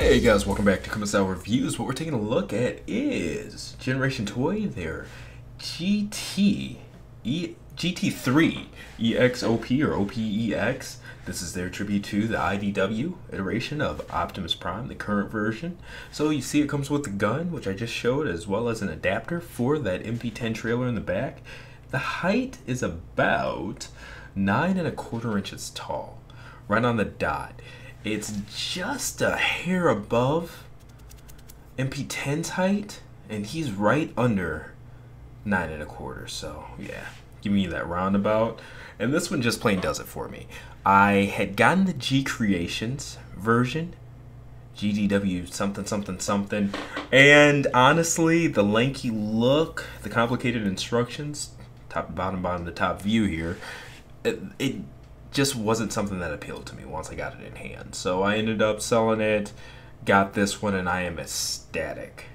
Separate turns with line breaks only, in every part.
Hey guys, welcome back to Kumasao Reviews. What we're taking a look at is Generation Toy, their GT-3 EXOP or OP.EX. This is their tribute to the IDW iteration of Optimus Prime, the current version. So you see it comes with the gun, which I just showed, as well as an adapter for that MP10 trailer in the back. The height is about 9¼ inches tall, right on the dot. It's just a hair above MP10's height, and he's right under 9¼ so yeah, give me that roundabout. And this one just plain does it for me. I had gotten the G Creations version, GDW something, and honestly, the lanky look, the complicated instructions, top to bottom to top view here, it just wasn't something that appealed to me once I got it in hand. So I ended up selling it, got this one, and I am ecstatic.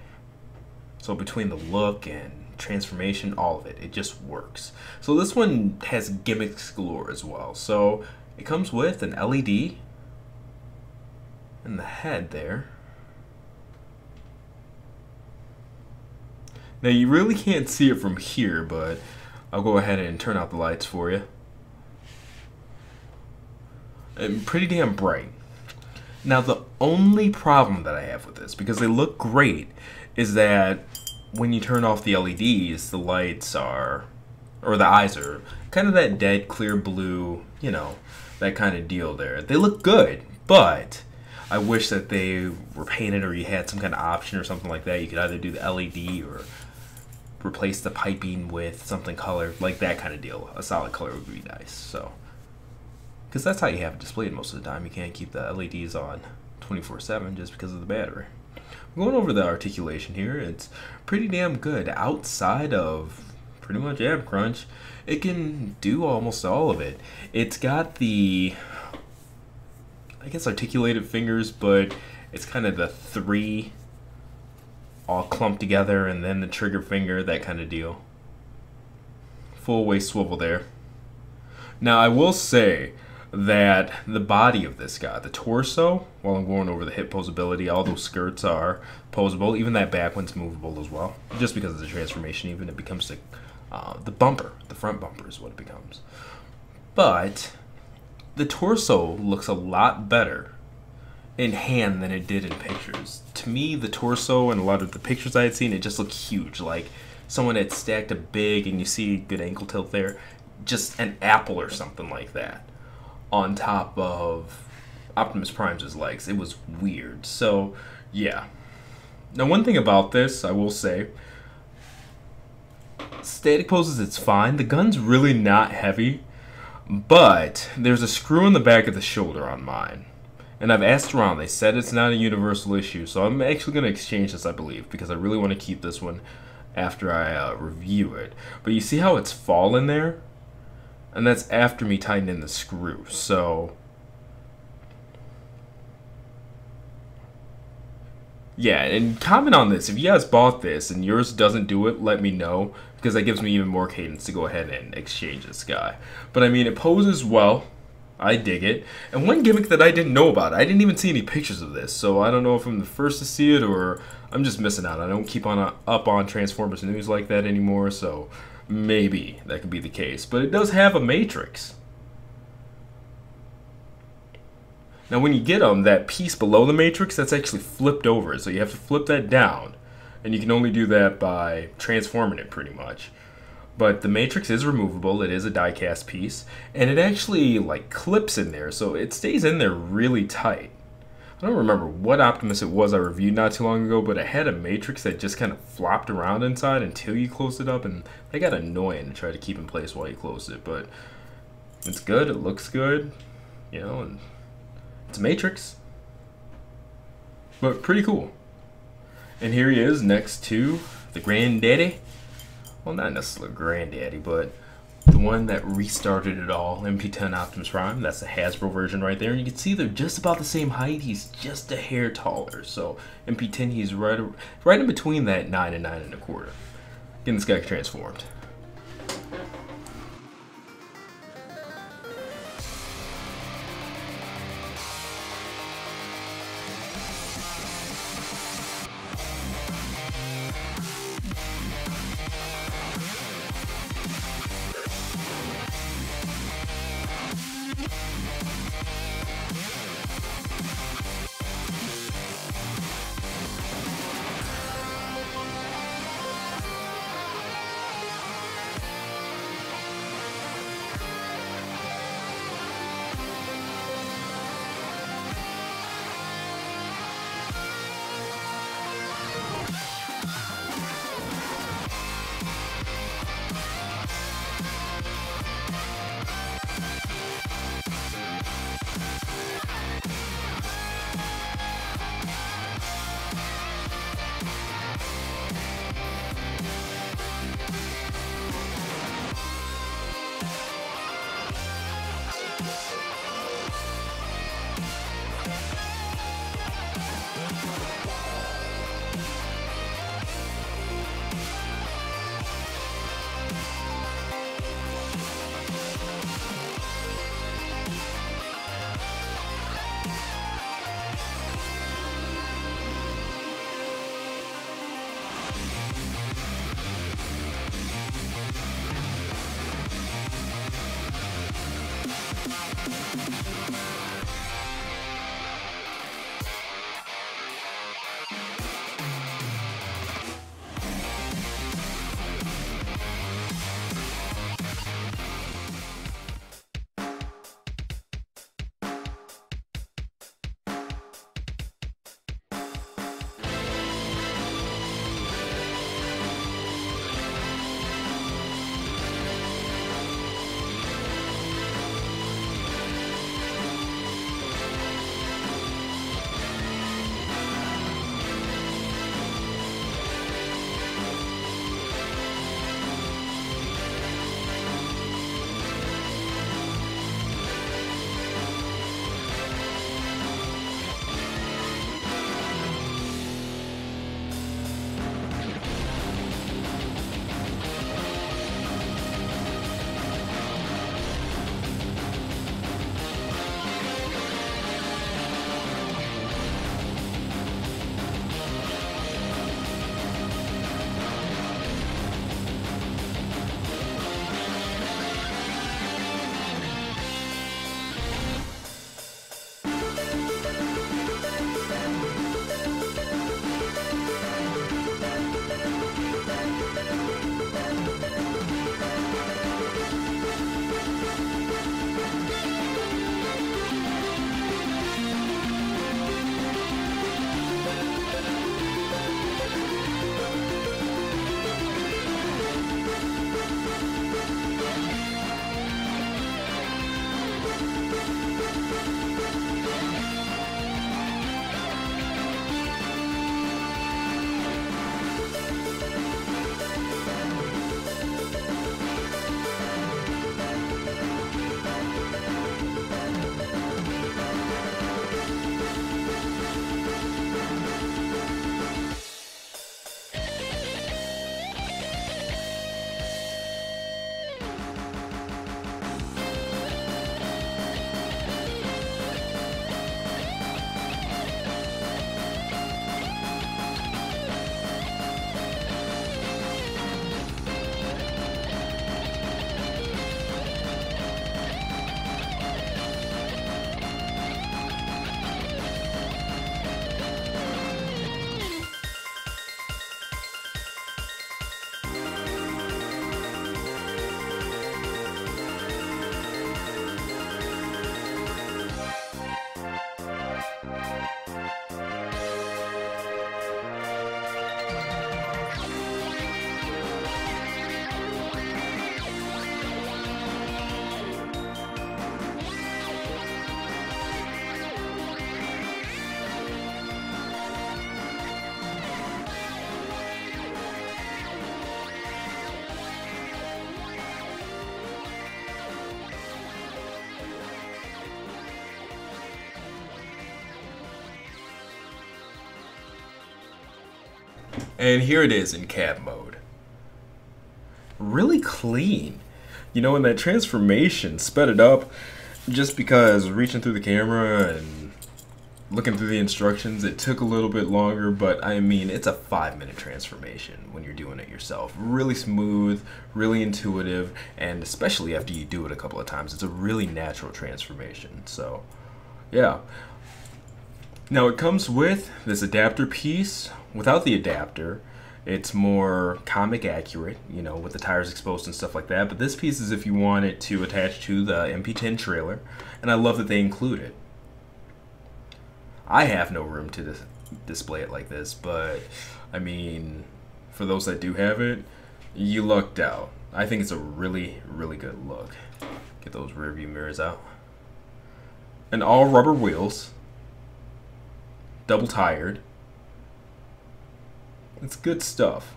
So between the look and transformation, all of it, it just works. So this one has gimmicks galore as well. So it comes with an LED in the head there. Now you really can't see it from here, but I'll go ahead and turn out the lights for you. And pretty damn bright. Now the only problem that I have with this, because they look great, is that when you turn off the LEDs, the lights are, or the eyes are, kind of that dead clear blue, you know, that kind of deal there. They look good, but I wish that they were painted, or you had some kind of option or something like that. You could either do the LED or replace the piping with something colored, like that kind of deal. A solid color would be nice. So, because that's how you have it displayed most of the time. You can't keep the LEDs on 24/7 just because of the battery. We're going over the articulation here. It's pretty damn good. Outside of pretty much ab crunch, it can do almost all of it. It's got the, I guess, articulated fingers, but it's kind of the three all clumped together, and then the trigger finger, that kind of deal. Full waist swivel there. Now I will say that the body of this guy, the torso, while I'm going over the hip posability, all those skirts are posable. Even that back one's movable as well. Just because of the transformation, even it becomes the bumper, the front bumper is what it becomes. But the torso looks a lot better in hand than it did in pictures. To me, the torso and a lot of the pictures I had seen, it just looked huge. Like someone had stacked a big, and you see good ankle tilt there, just an apple or something like that on top of Optimus Prime's legs. It was weird. So yeah. Now one thing about this, I will say, static poses, it's fine. The gun's really not heavy, but there's a screw in the back of the shoulder on mine. And I've asked around, they said it's not a universal issue, so I'm actually going to exchange this, I believe, because I really want to keep this one after I review it. But you see how it's fallen there? And that's after me tightening the screw. So yeah, and comment on this. If you guys bought this and yours doesn't do it, let me know, because that gives me even more cadence to go ahead and exchange this guy. But I mean, it poses well. I dig it. And one gimmick that I didn't know about, I didn't even see any pictures of this, so I don't know if I'm the first to see it or I'm just missing out. I don't keep on up on Transformers news like that anymore, so maybe that could be the case. But it does have a matrix. Now when you get them, that piece below the matrix, that's actually flipped over, so you have to flip that down, and you can only do that by transforming it pretty much. But the matrix is removable. It is a die-cast piece, and it actually like clips in there, so it stays in there really tight. I don't remember what Optimus it was I reviewed not too long ago, but it had a matrix that just kind of flopped around inside until you closed it up, and they got annoying to try to keep in place while you closed it. But it's good. It looks good, you know, and it's a matrix, but pretty cool. And here he is next to the granddaddy. Well, not necessarily granddaddy, but the one that restarted it all, MP10 Optimus Prime. That's the Hasbro version right there. And you can see they're just about the same height. He's just a hair taller. So MP10, he's right in between that 9 and 9¼ Getting this guy transformed. And here it is in Cad mode. Really clean. You know, in that transformation, sped it up just because reaching through the camera and looking through the instructions, it took a little bit longer, but I mean, it's a 5-minute transformation when you're doing it yourself. Really smooth, really intuitive, and especially after you do it a couple of times, it's a really natural transformation. So, yeah. Now it comes with this adapter piece. Without the adapter, it's more comic accurate, you know, with the tires exposed and stuff like that. But this piece is if you want it to attach to the MP10 trailer, and I love that they include it. I have no room to display it like this, but I mean, for those that do have it, you lucked out. I think it's a really, really good look. Get those rear view mirrors out. And all rubber wheels. Double tired. It's good stuff.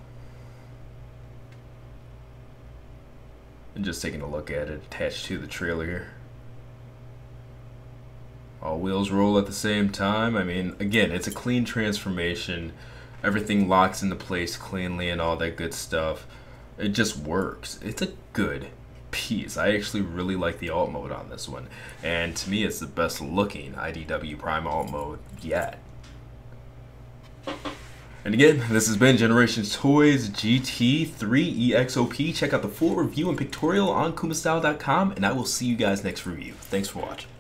And just taking a look at it attached to the trailer here. All wheels roll at the same time. I mean, again, it's a clean transformation. Everything locks into place cleanly and all that good stuff. It just works. It's a good piece. I actually really like the alt mode on this one. And to me, it's the best looking IDW Prime alt mode yet. And again, this has been Generations Toys GT-3 EXOP. Check out the full review and pictorial on kumastyle.com, and I will see you guys next review. Thanks for watching.